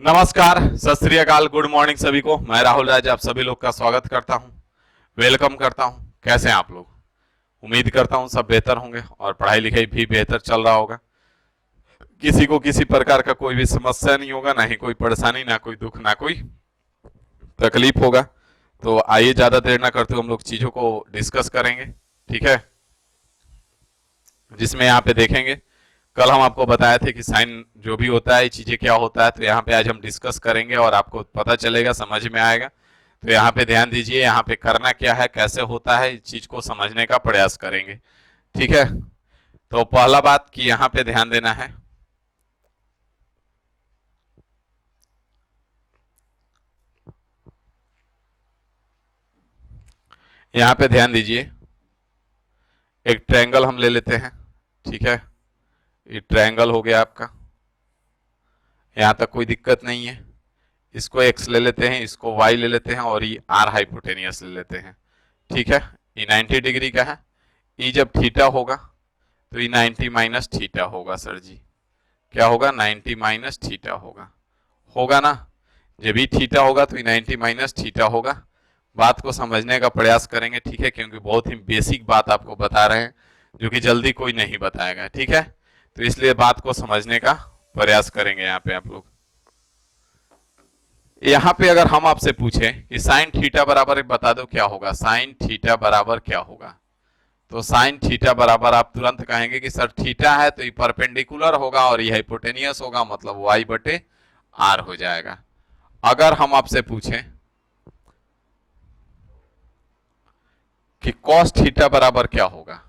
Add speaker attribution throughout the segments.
Speaker 1: नमस्कार, सत श्री अकाल, गुड मॉर्निंग सभी को। मैं राहुल राज आप सभी लोग का स्वागत करता हूं, वेलकम करता हूं। कैसे हैं आप लोग? उम्मीद करता हूं सब बेहतर होंगे और पढ़ाई लिखाई भी बेहतर चल रहा होगा। किसी को किसी प्रकार का कोई भी समस्या नहीं होगा, ना ही कोई परेशानी, ना कोई दुख, ना कोई तकलीफ होगा। तो आइए ज्यादा देर ना करते हुए हम लोग चीजों को डिस्कस करेंगे, ठीक है। जिसमें यहाँ पे देखेंगे, कल हम आपको बताए थे कि साइन जो भी होता है चीजें क्या होता है, तो यहाँ पे आज हम डिस्कस करेंगे और आपको पता चलेगा, समझ में आएगा। तो यहाँ पे ध्यान दीजिए, यहाँ पे करना क्या है, कैसे होता है, इस चीज को समझने का प्रयास करेंगे, ठीक है। तो पहला बात कि यहाँ पे ध्यान देना है, यहाँ पे ध्यान दीजिए, एक ट्रायंगल हम ले लेते हैं, ठीक है। ये ट्रायंगल हो गया आपका, यहाँ तक कोई दिक्कत नहीं है। इसको x ले लेते हैं, इसको y ले लेते हैं और ये r हाइपोटेनियस ले लेते हैं, ठीक है। ये 90 डिग्री का है। ये जब थीटा होगा तो ये 90 माइनस थीटा होगा। सर जी क्या होगा? 90 माइनस थीटा होगा, होगा ना। जब भी थीटा होगा तो ये 90 माइनस थीटा होगा। बात को समझने का प्रयास करेंगे, ठीक है, क्योंकि बहुत ही बेसिक बात आपको बता रहे हैं जो कि जल्दी कोई नहीं बताएगा, ठीक है। तो इसलिए बात को समझने का प्रयास करेंगे। यहाँ पे आप लोग, यहाँ पे अगर हम आपसे पूछें कि साइन थीटा बराबर बता दो क्या होगा, साइन थीटा बराबर क्या होगा, तो साइन थीटा बराबर आप तुरंत कहेंगे कि सर थीटा है तो ये परपेंडिकुलर होगा और ये हाइपोटेनियस होगा, मतलब वाई बटे आर हो जाएगा। अगर हम आपसे पूछें कि कॉस थीटा बराबर क्या होगा,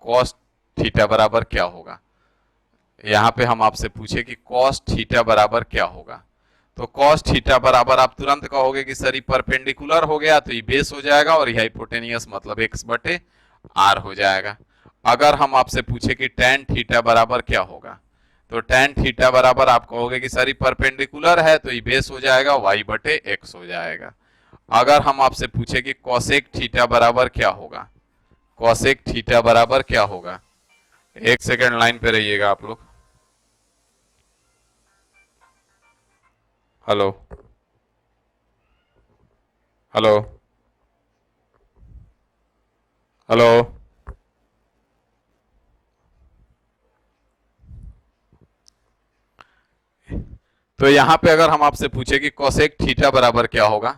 Speaker 1: कॉस थीटा बराबर क्या होगा, यहाँ पे हम आपसे पूछे कि कॉस थीटा बराबर क्या होगा, तो कॉस थीटा बराबर आप तुरंत कहोगे कि सर ये परपेंडिकुलर हो गया तो ये बेस हो जाएगा और ये हाइपोटेनियस मतलब एक्स बटे आर हो जाएगा। अगर हम आपसे पूछे कि टेन थीटा बराबर क्या होगा, तो टेन थीटा बराबर आप कहोगे कि सर ये परपेंडिकुलर है तो ये बेस हो जाएगा वाई बटे एक्स हो जाएगा। अगर हम आपसे पूछे कि कॉसेक थीटा बराबर क्या होगा, कॉसेक थीटा बराबर क्या होगा, एक सेकेंड लाइन पे रहिएगा आप लोग। Hello hello hello. तो यहां पे अगर हम आपसे पूछे कि कोसेक थीटा बराबर क्या होगा,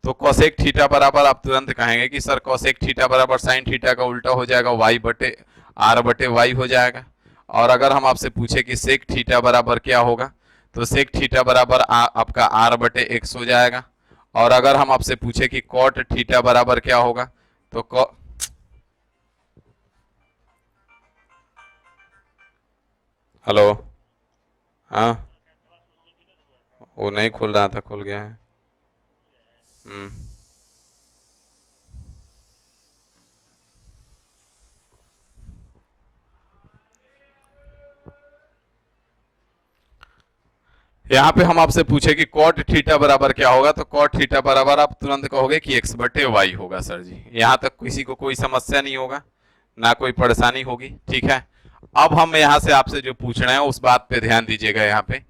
Speaker 1: तो कोसेक थीटा बराबर आप तुरंत कहेंगे कि सर कोसेक थीटा बराबर साइन थीटा का उल्टा हो जाएगा, वाई बटे आर बटे वाई हो जाएगा। और अगर हम आपसे पूछे कि सेक थीटा बराबर क्या होगा, तो सेक थीटा बराबर आपका आर बटे एक्स हो जाएगा। और अगर हम आपसे पूछे कि कॉट थीटा बराबर क्या होगा, तो हेलो, हाँ, वो नहीं खुल रहा था, खुल गया है। हम्म, यहाँ पे हम आपसे पूछे कि कॉट थीटा बराबर क्या होगा, तो कॉट थीटा बराबर आप तुरंत कहोगे कि एक्स बटे वाई होगा। सर जी यहाँ तक किसी को कोई समस्या नहीं होगा, ना कोई परेशानी होगी, ठीक है। अब हम यहाँ से आपसे जो पूछ रहे हैं उस बात पे ध्यान दीजिएगा यहाँ पे,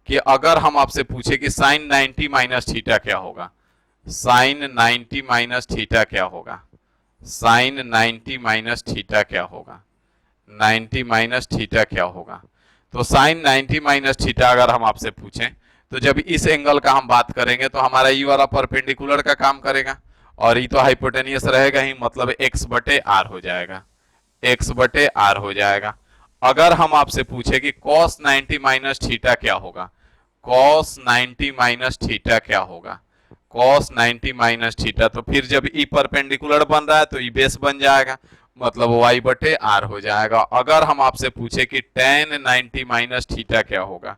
Speaker 1: कि अगर हम आपसे पूछे कि साइन 90 माइनस थीटा क्या होगा, साइन 90 माइनस थीटा क्या होगा, साइन 90 माइनस थीटा क्या होगा, 90 माइनस थीटा क्या होगा। तो साइन 90 माइनस थीटा अगर हम आपसे पूछें, तो जब इस एंगल का हम बात करेंगे तो हमारा ये वाला परपेंडिकुलर का काम करेगा और ये तो हाइपोटेनियस रहेगा ही, मतलब एक्स बटे आर हो जाएगा, एक्स बटे आर हो जाएगा। अगर हम आपसे पूछे कि cos 90 माइनस थीटा क्या होगा, cos 90 माइनस थीटा क्या होगा, cos 90 माइनस थीटा, तो फिर जब ई परपेंडिकुलर बन रहा है तो ई बेस बन जाएगा, मतलब y बटे आर हो जाएगा। अगर हम आपसे पूछे कि tan 90 माइनस थीटा क्या होगा,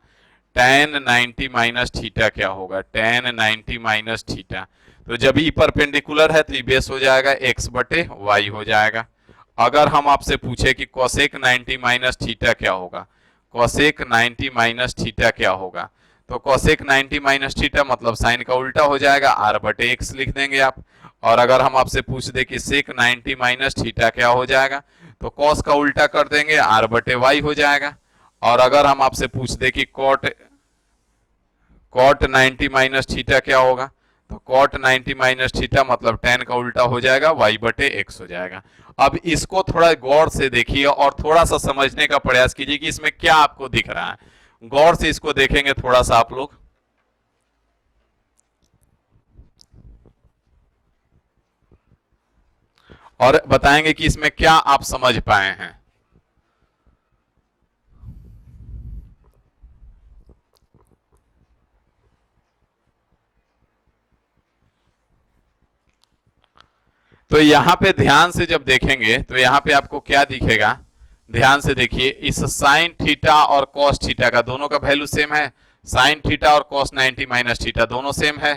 Speaker 1: tan 90 माइनस थीटा क्या होगा, tan 90 माइनस थीटा, तो जब ई परपेंडिकुलर है तो ई बेस हो जाएगा x बटे y हो जाएगा। अगर हम आपसे पूछे कि कोसेक 90 माइनस थीटा क्या होगा, कोसेक 90 माइनस थीटा क्या होगा, तो कोसेक 90 माइनस थीटा मतलब साइन का उल्टा हो जाएगा, आर बटे एक्स लिख देंगे आप। और अगर हम आपसे पूछ दे कि सेक 90 माइनस थीटा क्या हो जाएगा, तो कॉस का उल्टा कर देंगे, आर बटे वाई हो जाएगा। और अगर हम आपसे पूछ दे कि कॉट कॉट 90 माइनस थीटा क्या होगा, तो कॉट 90 माइनस थीटा मतलब tan का उल्टा हो जाएगा, y बटे x हो जाएगा। अब इसको थोड़ा गौर से देखिए और थोड़ा सा समझने का प्रयास कीजिए कि इसमें क्या आपको दिख रहा है। गौर से इसको देखेंगे थोड़ा सा आप लोग, और बताएंगे कि इसमें क्या आप समझ पाए हैं। तो यहां पे ध्यान से जब देखेंगे तो यहां पे आपको क्या दिखेगा, ध्यान से देखिए, इस साइन थीटा और कॉस थीटा का दोनों का वैल्यू सेम है। साइन थीटा और कॉस 90 माइनस थीटा दोनों सेम है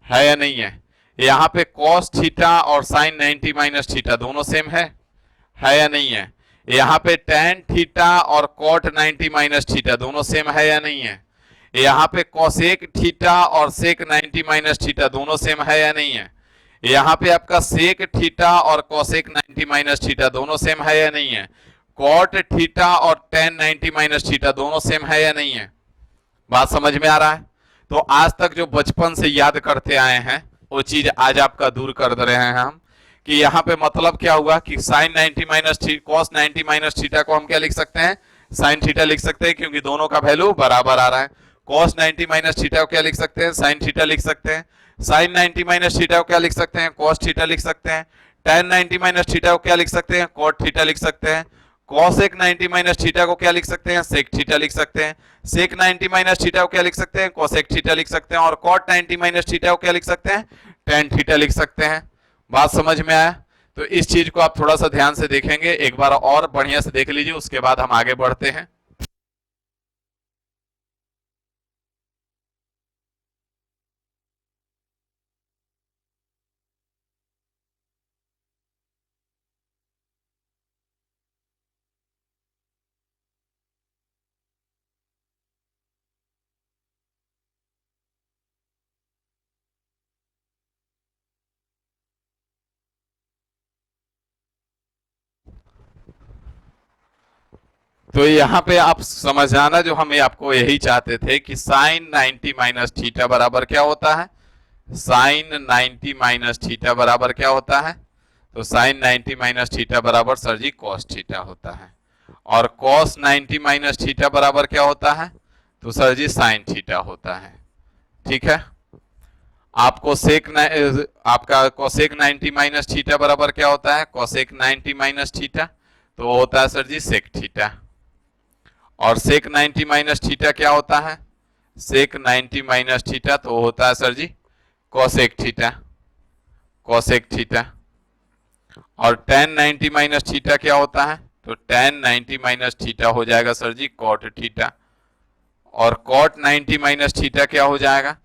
Speaker 1: या नहीं है। यहाँ पे कॉस थीटा और साइन 90 माइनस थीटा दोनों सेम है या नहीं है। यहाँ पे tan थीटा और कॉट 90 माइनस थीटा दोनों सेम है या नहीं है। यहाँ पे कोसेक थीटा और सेक 90 माइनस थीटा दोनों सेम है या नहीं है। यहाँ पे आपका सेक थीटा और कोसेक 90 माइनस थीटा दोनों सेम है या नहीं है। कॉट थीटा और tan 90 माइनस थीटा दोनों सेम है या नहीं है। बात समझ में आ रहा है। तो आज तक जो बचपन से याद करते आए हैं वो चीज आज आपका दूर कर दे रहे हैं हम, कि यहाँ पे मतलब क्या हुआ कि sine 90 minus cos 90 minus theta को हम क्या लिख सकते हैं, साइन थीटा लिख सकते हैं, क्योंकि दोनों का वैल्यू बराबर आ रहा है। कॉस 90 माइनस थीटा को क्या लिख सकते हैं, साइन थीटा लिख सकते हैं। साइन 90 माइनस थीटा को क्या लिख सकते हैं, कॉस थीटा लिख सकते हैं। tan 90 माइनस थीटा को क्या लिख सकते हैं, कॉट थीटा लिख सकते हैं। कॉसेक 90 माइनस थीटा को क्या लिख सकते हैं, सेक थीटा लिख सकते हैं। सेक 90 माइनस थीटा को क्या लिख सकते हैं, कोसेक थीटा लिख सकते हैं। और कॉट 90 माइनस थीटा को क्या लिख सकते हैं, tan थीटा लिख सकते हैं। बात समझ में आया। तो इस चीज को आप थोड़ा सा ध्यान से देखेंगे, एक बार और बढ़िया से देख लीजिए, उसके बाद हम आगे बढ़ते हैं। तो यहाँ पे आप समझाना जो हमें आपको यही चाहते थे कि साइन 90 माइनस थीटा बराबर क्या होता है, साइन 90 माइनस थीटा बराबर क्या होता है, तो साइन 90 माइनस थीटा बराबर सर जी कॉस थीटा होता है। और कॉस 90 माइनस थीटा बराबर क्या होता है, तो सर जी साइन थीटा होता है। ठीक है। आपको सेक आपका कोसेक 90 माइनस थीटा बराबर क्या होता है, कोसेक 90 माइनस थीटा, तो वो होता है सर जी सेक थीटा। और सेक 90 माइनस थीटा क्या होता है, सेक 90 माइनस थीटा तो होता है सर जी कोसेक थीटा, कोसेक थीटा। और tan 90 माइनस थीटा क्या होता है, तो tan 90 माइनस थीटा हो जाएगा सर जी कॉट थीटा। और कॉट 90 माइनस थीटा क्या हो जाएगा,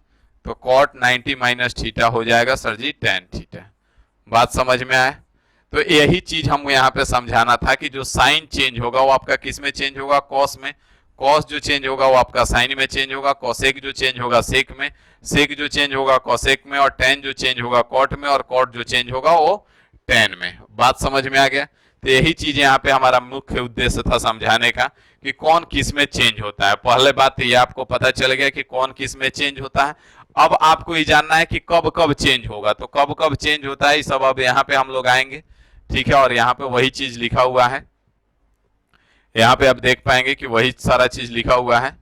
Speaker 1: तो कॉट 90 माइनस थीटा हो जाएगा सर जी tan थीटा। बात समझ में आए। तो यही चीज हम यहाँ पे समझाना था कि जो साइन चेंज होगा वो आपका किस में चेंज होगा, कॉस में। कॉस जो चेंज होगा वो आपका साइन में चेंज होगा। कोसेक जो चेंज होगा सेक में। सेक जो चेंज होगा कोसेक में। और tan जो चेंज होगा कॉट में। और कॉट जो चेंज होगा वो tan में। बात समझ में आ गया। तो यही चीज यहाँ पे हमारा मुख्य उद्देश्य था समझाने का कि कौन किस में चेंज होता है। पहले बात तो ये आपको पता चल गया कि कौन किस में चेंज होता है। अब आपको ये जानना है कि कब कब चेंज होगा। तो कब कब चेंज होता है ये सब अब यहाँ पे हम लोग आएंगे। ठीक है। और यहाँ पे वही चीज लिखा हुआ है, यहाँ पे आप देख पाएंगे कि वही सारा चीज लिखा हुआ है।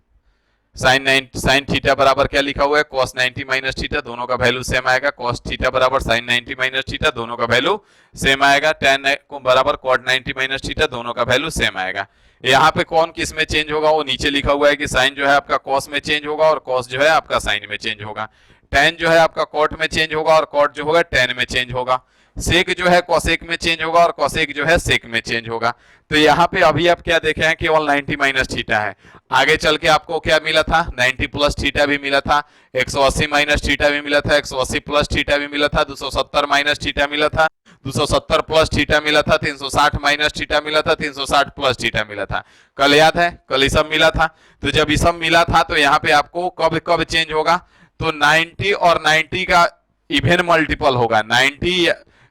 Speaker 1: साइन थीटा बराबर क्या लिखा हुआ है, कॉस 90 माइनस थीटा, दोनों का वैल्यू सेम आएगा। कॉस थीटा बराबर साइन 90 माइनस थीटा, दोनों का वैल्यू सेम आएगा। tan बराबर कॉट 90 माइनस थीटा, दोनों का वैल्यू सेम आएगा। यहाँ पे कौन किस में चेंज होगा वो नीचे लिखा हुआ है कि साइन जो है आपका कॉस में चेंज होगा और कॉस जो है आपका साइन में चेंज होगा। tan जो है आपका कॉट में चेंज होगा और कॉट जो होगा tan में चेंज होगा। सेक जो है कोसेक में चेंज होगा और कोसेक जो है सेक में चेंज होगा। तो यहाँ पे अभी आप क्या देखे हैं, केवल 90 माइनस थीटा है। आगे चल के आपको क्या मिला था, 90 प्लस थीटा भी मिला था, 180 माइनस थीटा भी मिला था, 180 प्लस थीटा भी मिला था, 270 माइनस थीटा मिला था, 270 प्लस थीटा मिला था, 360 माइनस थीटा मिला था, 360 प्लस थीटा मिला था। कल याद है, कल ये सब मिला था। तो जब ये सब मिला था तो यहाँ पे आपको कब कब चेंज होगा, तो 90 और 90 का इवन मल्टीपल होगा। 90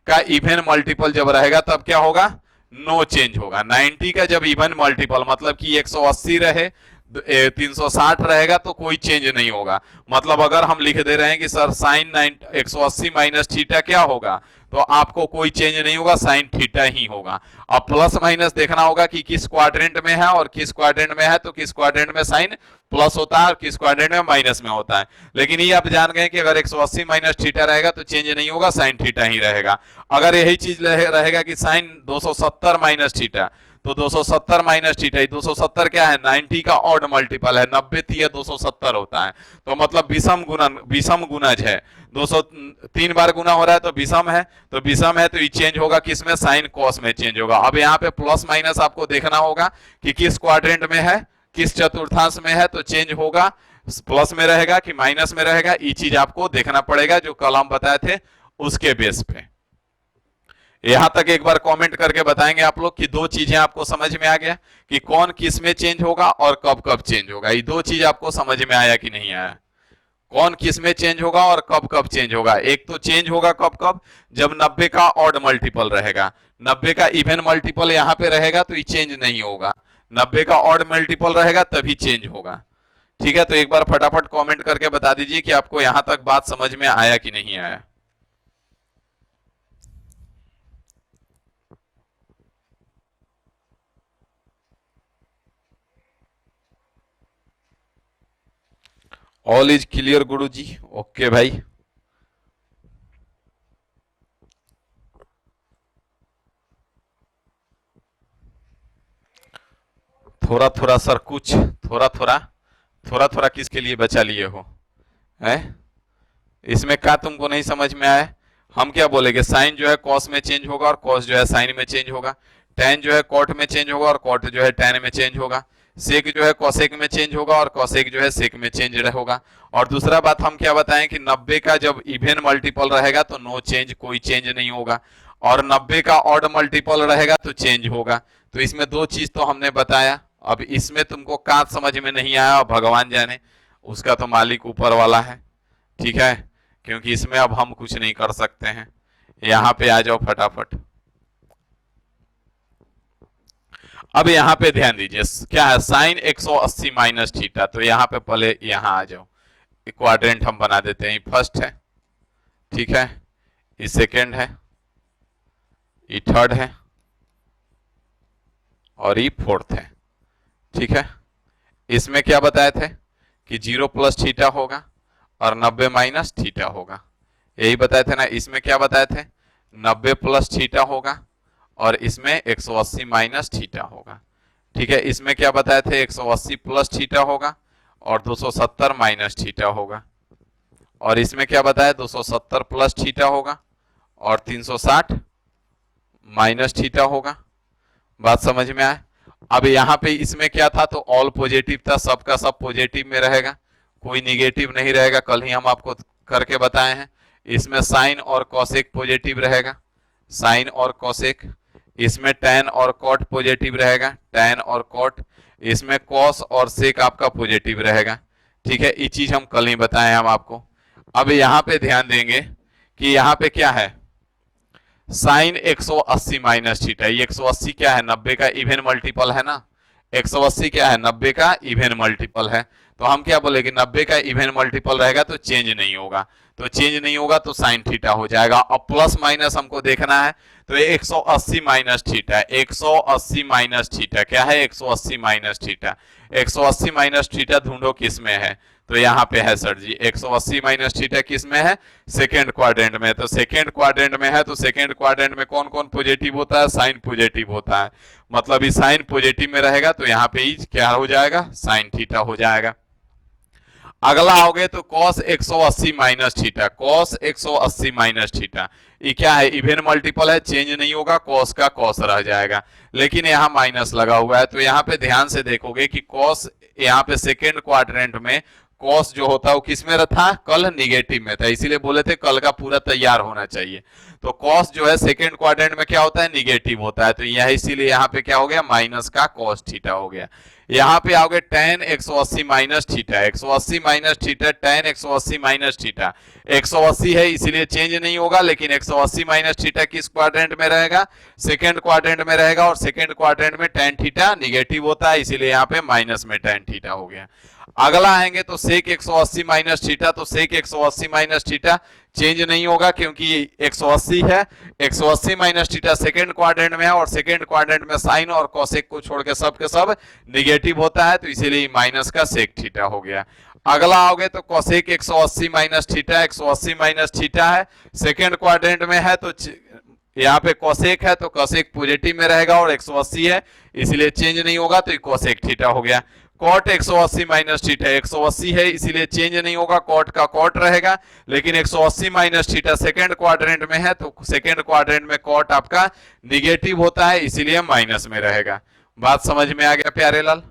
Speaker 1: का इवन मल्टीपल जब रहेगा तब क्या होगा, नो चेंज होगा। 90 का जब इवन मल्टीपल मतलब कि 180 रहे 360 रहेगा तो कोई चेंज नहीं होगा। मतलब अगर हम लिख दे रहे हैं कि सर साइन 180 माइनस थीटा क्या होगा, तो आपको कोई चेंज नहीं होगा, साइन थीटा ही होगा। अब प्लस माइनस देखना होगा कि किस क्वाड्रेंट में है, और किस क्वाड्रेंट में है तो किस क्वाड्रेंट में साइन प्लस होता है और किस क्वाड्रेंट में माइनस में होता है। लेकिन ये आप जान गए कि अगर 180 माइनस थीटा रहेगा तो चेंज नहीं होगा, साइन थीटा ही रहेगा। अगर यही चीज रहेगा कि साइन 270 माइनस थीटा, तो 270 माइनस थीटा, 270 क्या है, 90 का ऑड मल्टीपल है, 90 तिया 270 होता है, तो मतलब विषम गुणज है। 200 3 बार गुना हो रहा है तो विषम है, तो विषम है तो ये चेंज होगा किसमें, साइन कॉस में चेंज होगा। अब यहाँ पे प्लस माइनस आपको देखना होगा कि किस क्वाड्रेंट में है, किस चतुर्थांश में है, तो चेंज होगा प्लस में रहेगा कि माइनस में रहेगा, ये चीज आपको देखना पड़ेगा जो कल हम बताए थे उसके बेस पे। यहां तक एक बार कमेंट करके बताएंगे आप लोग कि दो चीजें आपको समझ में आ गया कि कौन किस में चेंज होगा और कब कब चेंज होगा। ये दो चीज आपको समझ में आया कि नहीं आया, कौन किस में चेंज होगा और कब कब चेंज होगा। एक तो चेंज होगा कब कब, जब 90 का ऑड मल्टीपल रहेगा, 90 का इवन मल्टीपल यहां पे रहेगा तो ये चेंज नहीं होगा, 90 का ऑड मल्टीपल रहेगा तभी चेंज होगा। ठीक है, तो एक बार फटाफट कमेंट करके बता दीजिए कि आपको यहां तक बात समझ में आया कि नहीं आया। All is clear Guru ji, okay भाई। थोड़ा थोड़ा सर कुछ थोड़ा थोड़ा किसके लिए बचा लिए हो, है इसमें क्या तुमको नहीं समझ में आया। हम क्या बोलेंगे, साइन जो है कॉस में चेंज होगा और कॉस जो है साइन में चेंज होगा, टेन जो है कॉट में चेंज होगा और कॉट जो है टेन में चेंज होगा, सेक जो है कॉसेक में चेंज होगा और कॉसेक जो है सेक में चेंज होगा। और दूसरा बात हम क्या बताएं कि 90 का जब इवन मल्टीपल रहेगा तो नो चेंज, कोई चेंज नहीं होगा, और 90 का ऑड मल्टीपल रहेगा तो चेंज होगा। तो इसमें दो चीज तो हमने बताया। अब इसमें तुमको क्या समझ में नहीं आया, भगवान जाने, उसका तो मालिक ऊपर वाला है। ठीक है, क्योंकि इसमें अब हम कुछ नहीं कर सकते हैं। यहां पे आ जाओ फटाफट। अब यहां पे ध्यान दीजिए क्या है, साइन 180 माइनस थीटा, तो यहां पे पहले यहां आ जाओ, क्वाड्रेंट हम बना देते हैं, फर्स्ट है, ठीक है, ये सेकेंड है, ये थर्ड है और ये फोर्थ है। ठीक है, इसमें क्या बताए थे कि 0 प्लस थीटा होगा और 90 माइनस थीटा होगा, यही बताए थे ना। इसमें क्या बताए थे, 90 प्लस थीटा होगा और इसमें 180 माइनस थीटा होगा। ठीक है, इसमें क्या बताए थे, 180 प्लस थीटा होगा और 270 माइनस थीटा होगा, और इसमें क्या बताया, 270 प्लस थीटा होगा और 360 माइनस थीटा होगा। बात समझ में आए। अब यहाँ पे इसमें क्या था, तो ऑल पॉजिटिव था, सबका सब पॉजिटिव में रहेगा, कोई निगेटिव नहीं रहेगा, कल ही हम आपको करके बताए हैं। इसमें साइन और कॉसेक पॉजिटिव रहेगा, साइन और कॉसेक। इसमें टैन और कॉट पॉजिटिव रहेगा, टैन और कॉट। इसमें कॉस और सेक आपका पॉजिटिव रहेगा। ठीक है, ये चीज हम कल ही बताए हम आपको। अब यहाँ पे ध्यान देंगे कि यहाँ पे क्या है, साइन 180 माइनस थीटा, ये 180 क्या है, 90 का इवन मल्टीपल है ना, 180 क्या है, 90 का इवन मल्टीपल है। तो हम क्या बोले कि 90 का इवन मल्टीपल रहेगा तो चेंज नहीं होगा, तो चेंज नहीं होगा तो साइन थीटा हो जाएगा। अब प्लस माइनस हमको देखना है, तो ये 180 माइनस थीटा, 180 माइनस थीटा क्या है, 180 माइनस थीटा, 180 माइनस थीटा ढूंढो किस में है, तो यहाँ पे है सर जी 180 माइनस थीटा किस में है, सेकेंड क्वाड्रेंट में। तो सेकेंड क्वाड्रेंट में है तो सेकेंड क्वाड्रेंट में कौन कौन पॉजिटिव होता है, साइन पॉजिटिव होता है, मतलब ये साइन पॉजिटिव में रहेगा तो यहाँ पे ही क्या हो जाएगा, साइन थीटा हो जाएगा। अगला आओगे तो cos 180 minus theta, cos 180 minus theta, ये क्या है, इवन मल्टीपल है, चेंज नहीं होगा, cos का cos रह जाएगा, लेकिन यहाँ माइनस लगा हुआ है। तो यहाँ पे ध्यान से देखोगे कि cos यहाँ पे सेकेंड क्वाड्रेंट में cos जो होता है वो किस में था, कल निगेटिव में था, इसीलिए बोले थे कल का पूरा तैयार होना चाहिए। तो cos जो है सेकेंड क्वाड्रेंट में क्या होता है, निगेटिव होता है, तो यह इसीलिए यहाँ पे क्या हो गया, माइनस का cos थीटा हो गया। यहाँ पे आओगे tan 180 minus theta, 180 minus theta tan 180 minus theta. 180 है इसीलिए चेंज नहीं होगा, लेकिन 180 माइनस थीटा किस क्वाड्रेंट में रहेगा? सेकेंड क्वाड्रेंट में रहेगा, और सेकेंड क्वाड्रेंट में tan थीटा निगेटिव होता है, इसीलिए यहाँ पे माइनस में tan थीटा हो गया। अगला आएंगे तो सेक 180 माइनस थीटा, तो सेक 180 माइनस थीटा चेंज नहीं होगा क्योंकि 180 है। 180 माइनस थीटा सेकेंड क्वाड्रेंट में है, और सेकेंड क्वाड्रेंट में साइन और कोसेक को छोड़ के सब निगेटिव होता है, तो इसीलिए माइनस का सेक थीटा हो गया। अगला आओगे तो cosec 180 minus theta, 180 minus theta है, सेकेंड क्वाड्रेंट में है, तो यहाँ पे कोसेक है तो कोसेक पॉजिटिव में रहेगा, और 180 है इसलिए चेंज नहीं होगा, तो कोसेक थीटा हो गया। कॉट 180 माइनस थीटा, 180 है इसीलिए चेंज नहीं होगा, कॉट का कॉट रहेगा, लेकिन 180 माइनस थीटा सेकेंड क्वाड्रेंट में है, तो सेकेंड क्वाड्रेंट में कॉट आपका निगेटिव होता है, इसीलिए माइनस में रहेगा। बात समझ में आ गया प्यारे लाल?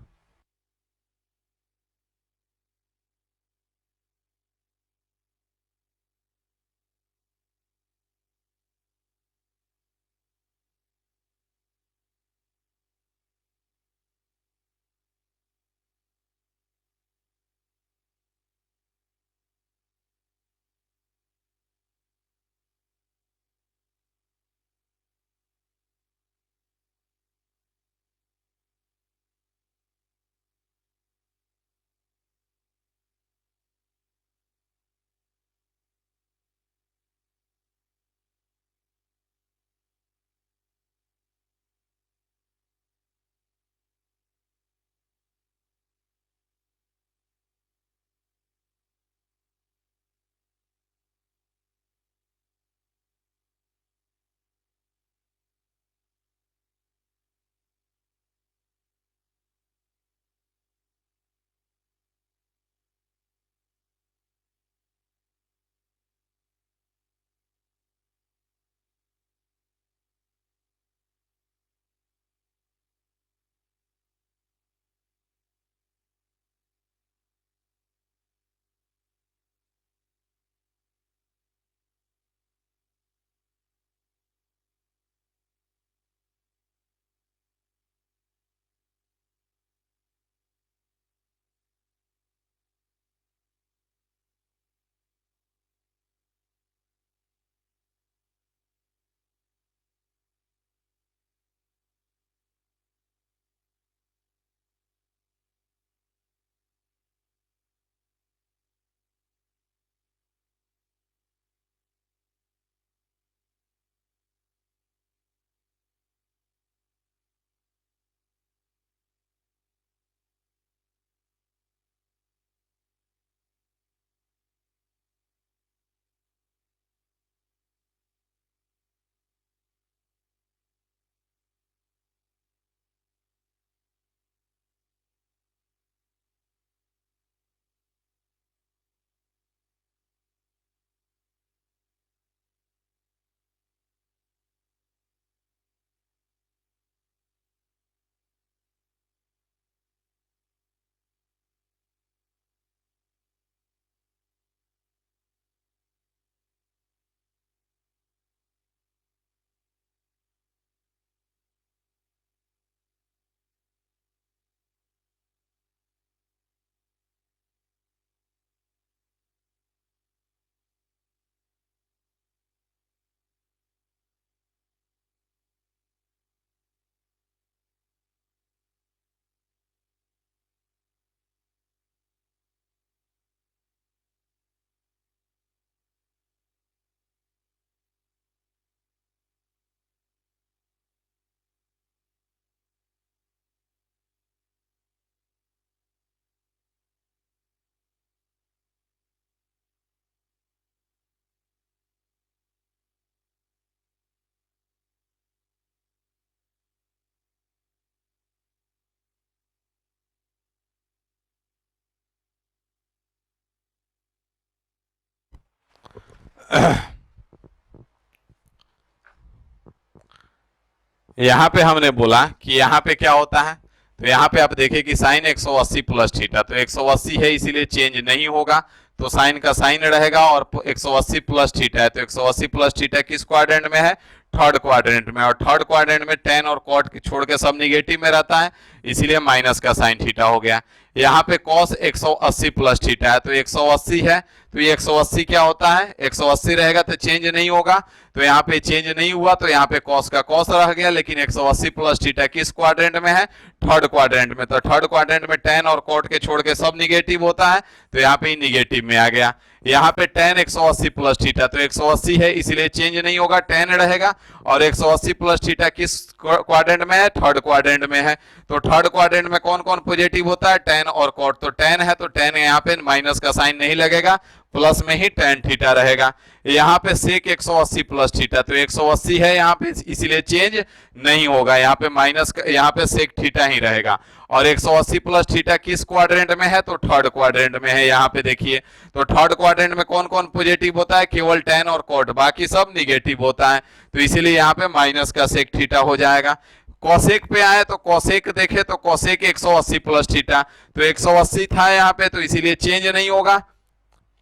Speaker 1: यहाँ पे हमने बोला कि यहाँ पे क्या होता है, तो यहाँ पे आप देखें कि साइन 180 प्लस थीटा, तो 180 है इसीलिए चेंज नहीं होगा, तो साइन का साइन रहेगा, और 180 प्लस थीटा है, तो 180 प्लस थीटा किस क्वाड्रेंट में है? थर्ड क्वाड्रेंट में, और थर्ड क्वाड्रेंट में tan और cot छोड़ के सब निगेटिव में रहता है, इसीलिए माइनस का साइन थीटा हो गया। यहाँ पे cos 180 प्लस थीटा है, तो 180 है, तो ये 180 क्या होता है, 180 रहेगा तो चेंज नहीं होगा, तो यहाँ पे चेंज नहीं हुआ, तो यहाँ पे cos का cos रह गया, लेकिन 180 प्लस थीटा किस क्वाड्रेंट में है, थर्ड क्वाड्रेंट में, तो थर्ड क्वाड्रेंट में tan और cot के छोड़ के सब निगेटिव होता है, तो यहाँ पे निगेटिव में आ गया। यहाँ पे tan 180 प्लस थीटा, तो 180 है इसलिए चेंज नहीं होगा, tan रहेगा, और 180 प्लस थीटा किस क्वाड्रेंट में है, थर्ड क्वाड्रेंट में है, तो थर्ड क्वाड्रेंट में कौन कौन पॉजिटिव होता है, tan और cot, तो tan है तो tan यहाँ पे माइनस का साइन नहीं लगेगा, प्लस में ही tan थीटा रहेगा। यहाँ पे sec 180 प्लस थीटा, तो 180 है यहाँ पे इसीलिए चेंज नहीं होगा, यहाँ पे माइनस, यहाँ पे sec थीटा ही रहेगा, और 180 प्लस थीटा किस क्वाड्रेंट में है, तो थर्ड क्वाड्रेंट में है। यहाँ पे देखिए, तो थर्ड क्वाड्रेंट में कौन कौन पॉजिटिव होता है, केवल tan और cot, बाकी सब निगेटिव होता है, तो इसीलिए यहाँ पे माइनस का sec थीटा हो जाएगा। कोसेक पे आए तो कोसेक देखे तो कोसेक 180 प्लस थीटा, तो 180 था यहाँ पे, तो इसीलिए चेंज नहीं होगा,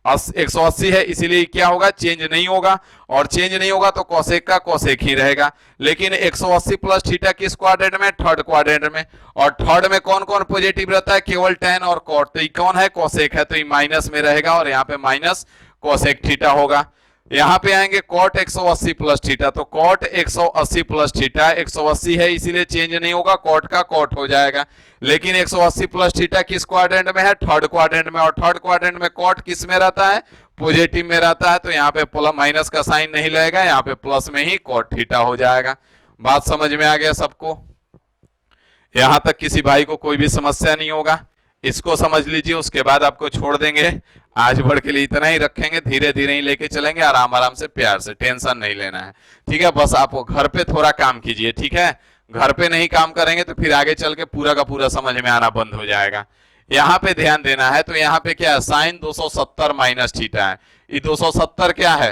Speaker 1: 180 है इसीलिए क्या होगा, चेंज नहीं होगा, और चेंज नहीं होगा तो कोसेक का कोसेक ही रहेगा। लेकिन 180 प्लस थीटा किस क्वाड्रेंट में, थर्ड क्वाड्रेंट में, और थर्ड में कौन कौन पॉजिटिव रहता है, केवल tan और cot, तो ये कौन है, कोसेक है, तो ये माइनस में रहेगा, और यहाँ पे माइनस कोसेक थीटा होगा। यहाँ पे आएंगे cot 180 प्लस थीटा, तो cot 180 प्लस थीटा, 180 है इसीलिए चेंज नहीं होगा, cot का cot हो जाएगा। लेकिन 180 प्लस थीटा किस क्वाड्रेंट में है, थर्ड क्वाड्रेंट में, और थर्ड क्वाड्रेंट में cot किस में रहता है, पॉजिटिव में रहता है, तो यहाँ पे प्लस माइनस का साइन नहीं लगेगा, यहाँ पे प्लस में ही cot थीटा हो जाएगा। बात समझ में आ गया सबको, यहाँ तक किसी भाई को कोई भी समस्या नहीं होगा, इसको समझ लीजिए, उसके बाद आपको छोड़ देंगे। आज भर के लिए इतना ही रखेंगे, धीरे धीरे ही लेके चलेंगे, आराम आराम से, प्यार से, टेंशन नहीं लेना है, ठीक है। बस आप घर पे थोड़ा काम कीजिए, ठीक है, घर पे नहीं काम करेंगे तो फिर आगे चल के पूरा का पूरा समझ में आना बंद हो जाएगा। यहाँ पे ध्यान देना है, तो यहाँ पे क्या है, साइन 270 माइनस थीटा है, ये 270 क्या है,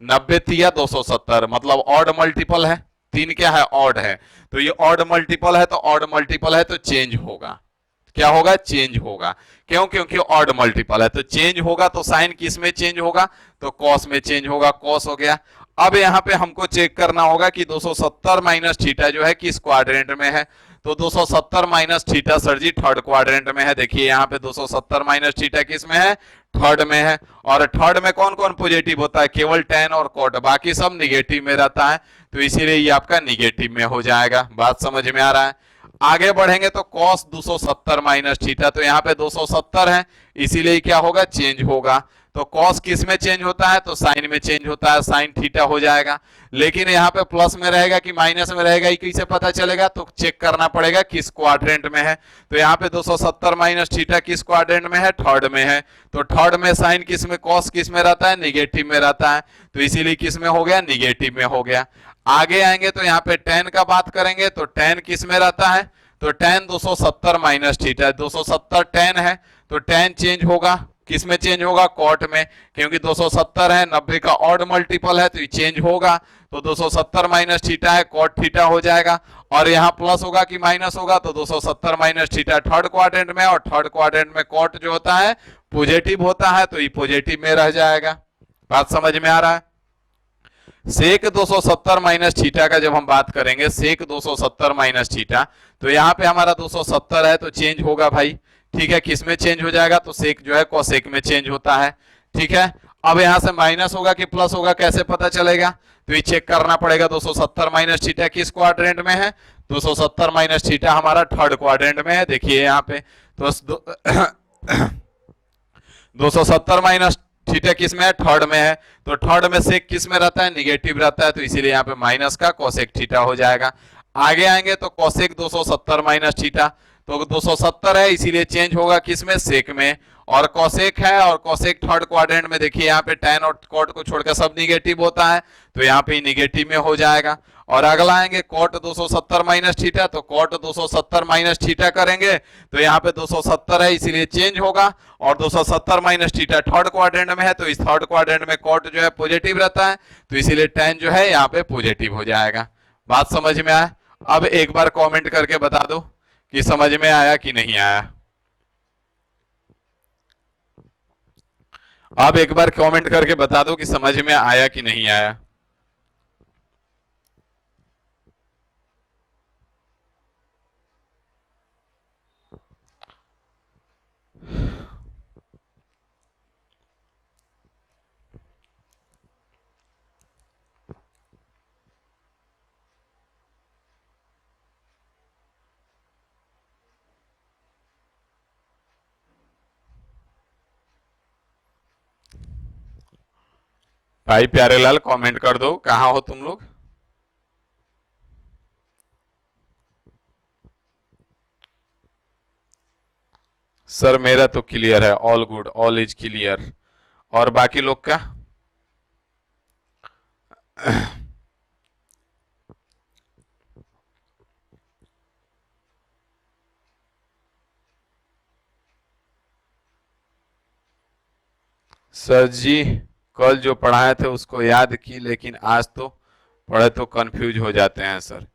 Speaker 1: 90 या 270, मतलब ऑड मल्टीपल है, 3 क्या है, ऑड है, तो ये ऑड मल्टीपल है, तो ऑड मल्टीपल है तो चेंज होगा, क्या होगा, चेंज होगा, क्यों, क्योंकि ऑड मल्टीपल है, तो चेंज होगा, तो साइन किस में चेंज होगा, तो कॉस में चेंज होगा, कॉस हो गया। अब यहाँ पे हमको चेक करना होगा कि 270 माइनस थीटा जो है किस क्वाड्रेंट में है, तो 270 माइनस थीटा सर जी थर्ड क्वाड्रेंट में है। देखिए यहाँ पे 270 माइनस थीटा किस में है, थर्ड में है, और थर्ड में कौन कौन पॉजिटिव होता है, केवल tan और cot, बाकी सब निगेटिव में रहता है, तो इसीलिए ये आपका निगेटिव में हो जाएगा। बात समझ में आ रहा है, आगे बढ़ेंगे तो cos 270 माइनस थीटा, तो यहाँ पे 270 है इसीलिए क्या होगा, चेंज होगा, तो cos किस में चेंज होता है, तो साइन में चेंज होता है, साइन थीटा हो जाएगा। लेकिन यहाँ पे प्लस में रहेगा कि माइनस में रहेगा, ये कैसे पता चलेगा, तो चेक करना पड़ेगा किस क्वाड्रेंट में है, तो यहाँ पे 270 माइनस थीटा किस क्वाड्रेंट में है, थर्ड में है, तो थर्ड में साइन किस में, cos किस में रहता है, निगेटिव में रहता है, तो इसीलिए किस में हो गया, निगेटिव में हो गया। आगे आएंगे तो यहाँ पे tan का बात करेंगे, तो tan किस में रहता है, तो tan 270 माइनस थीटा, 270 tan है, तो tan चेंज होगा, किस में चेंज होगा, cot में, क्योंकि 270 है, 90 का ऑड मल्टीपल है, तो ये चेंज होगा, तो 270 माइनस थीटा है, cot थीटा हो जाएगा, और यहाँ प्लस होगा कि माइनस होगा, तो 270 माइनस थीटा थर्ड क्वाड्रेंट में, और थर्ड क्वाड्रेंट में cot जो होता है पॉजिटिव होता है, तो ये पॉजिटिव में रह जाएगा। बात समझ में आ रहा है, सेक 270 माइनस थीटा का जब हम बात करेंगे, सेक 270 माइनस थीटा, तो यहाँ पे हमारा 270 है तो चेंज होगा भाई, ठीक है, किस में चेंज हो जाएगा, तो सेक जो है कोसेक में चेंज होता है, ठीक है। अब यहाँ से माइनस होगा कि प्लस होगा कैसे पता चलेगा, तो ये चेक करना पड़ेगा, 270 माइनस थीटा किस क्वाड्रेंट में है, 270 माइनस थीटा हमारा थर्ड क्वाड्रेंट में है। देखिए यहाँ पे तो 270 माइनस थीटा किस में है, थर्ड में है, तो थर्ड में सेक किस में रहता है, निगेटिव रहता है, तो इसीलिए यहाँ पे माइनस का कोसेक थीटा हो जाएगा। आगे आएंगे तो कोसेक 270 माइनस थीटा, तो 270 है इसीलिए चेंज होगा किस में, सेक में, और कोसेक है, और कोसेक थर्ड क्वाड्रेंट में, देखिए यहाँ पे tan और cot को छोड़कर सब निगेटिव होता है, तो यहाँ पे निगेटिव में हो जाएगा। और अगला आएंगे cot 270 माइनस थीटा, तो cot 270 माइनस थीटा करेंगे, तो यहाँ पे 270 है इसीलिए चेंज होगा, और 270 माइनस थीटा थर्ड क्वाड्रेंट में है, तो इस थर्ड क्वाड्रेंट में cot जो है पॉजिटिव रहता है, तो इसीलिए tan जो है यहाँ पे पॉजिटिव हो जाएगा। बात समझ में आया, अब एक बार कॉमेंट करके बता दो कि समझ में आया कि नहीं आया। अब एक बार कमेंट करके बता दो कि समझ में आया कि नहीं आया। भाई प्यारेलाल कमेंट कर दो, कहाँ हो तुम लोग। सर मेरा तो क्लियर है, all good, all is clear. और बाकी लोग का। सर जी कल जो पढ़ाए थे उसको याद की, लेकिन आज तो पढ़े तो कंफ्यूज हो जाते हैं सर।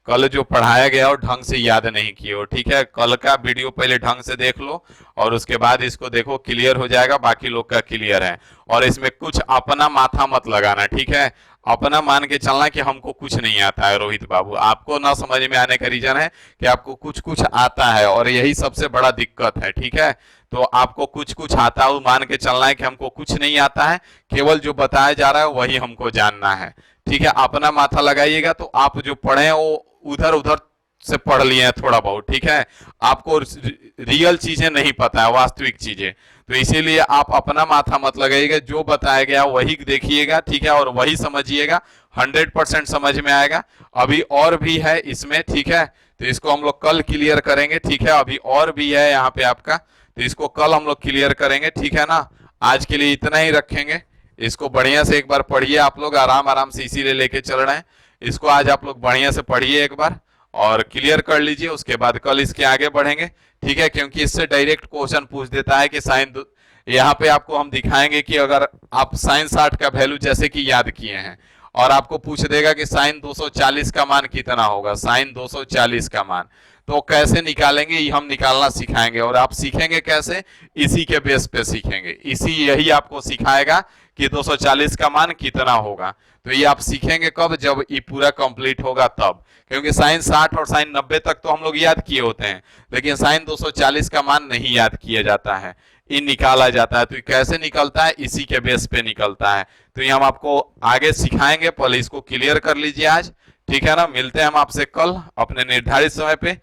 Speaker 1: कल जो पढ़ाया गया वो ढंग से याद नहीं किए हो, ठीक है। कल का वीडियो पहले ढंग से देख लो और उसके बाद इसको देखो, क्लियर हो जाएगा। बाकी लोग का क्लियर है। और इसमें कुछ अपना माथा मत लगाना, ठीक है। अपना मान के चलना कि हमको कुछ नहीं आता है। रोहित बाबू, आपको ना समझ में आने का रीजन है कि आपको कुछ कुछ आता है, और यही सबसे बड़ा दिक्कत है, ठीक है। तो आपको कुछ कुछ आता है मान के चलना है कि हमको कुछ नहीं आता है, केवल जो बताया जा रहा है वही हमको जानना है, ठीक है। अपना माथा लगाइएगा तो आप जो पढ़े हैं वो उधर उधर से पढ़ लिए हैं थोड़ा बहुत, ठीक है। आपको रियल चीजें नहीं पता है, वास्तविक चीजें। तो इसीलिए आप अपना माथा मत लगाइएगा, जो बताया गया वही देखिएगा, ठीक है, और वही समझिएगा। 100% समझ में आएगा। अभी और भी है इसमें, ठीक है। तो इसको हम लोग कल क्लियर करेंगे, ठीक है। अभी और भी है यहाँ पे आपका, तो इसको कल हम लोग क्लियर करेंगे, ठीक है ना। आज के लिए इतना ही रखेंगे। इसको बढ़िया से एक बार पढ़िए आप लोग, आराम आराम से इसीलिए लेके चल रहे हैं। इसको आज आप लोग बढ़िया से पढ़िए एक बार और क्लियर कर लीजिए, उसके बाद कल इसके आगे बढ़ेंगे, ठीक है। क्योंकि इससे डायरेक्ट क्वेश्चन पूछ देता है कि साइन, यहाँ पे आपको हम दिखाएंगे कि अगर आप साइन 60 का वैल्यू जैसे कि याद किए हैं और आपको पूछ देगा कि साइन 240 का मान कितना होगा, साइन 240 का मान, तो कैसे निकालेंगे ये हम निकालना सिखाएंगे। और आप सीखेंगे कैसे, इसी के बेस पे सीखेंगे। इसी यही आपको सिखाएगा कि 240 का मान कितना होगा। तो ये आप सीखेंगे कब, जब ये पूरा कंप्लीट होगा तब। क्योंकि साइन 60 और साइन 90 तक तो हम लोग याद किए होते हैं, लेकिन साइन 240 का मान नहीं याद किया जाता है, ये निकाला जाता है। तो ये कैसे निकलता है, इसी के बेस पे निकलता है। तो ये हम आपको आगे सिखाएंगे, पहले इसको क्लियर कर लीजिए आज, ठीक है ना। मिलते हैं हम आपसे कल अपने निर्धारित समय पे।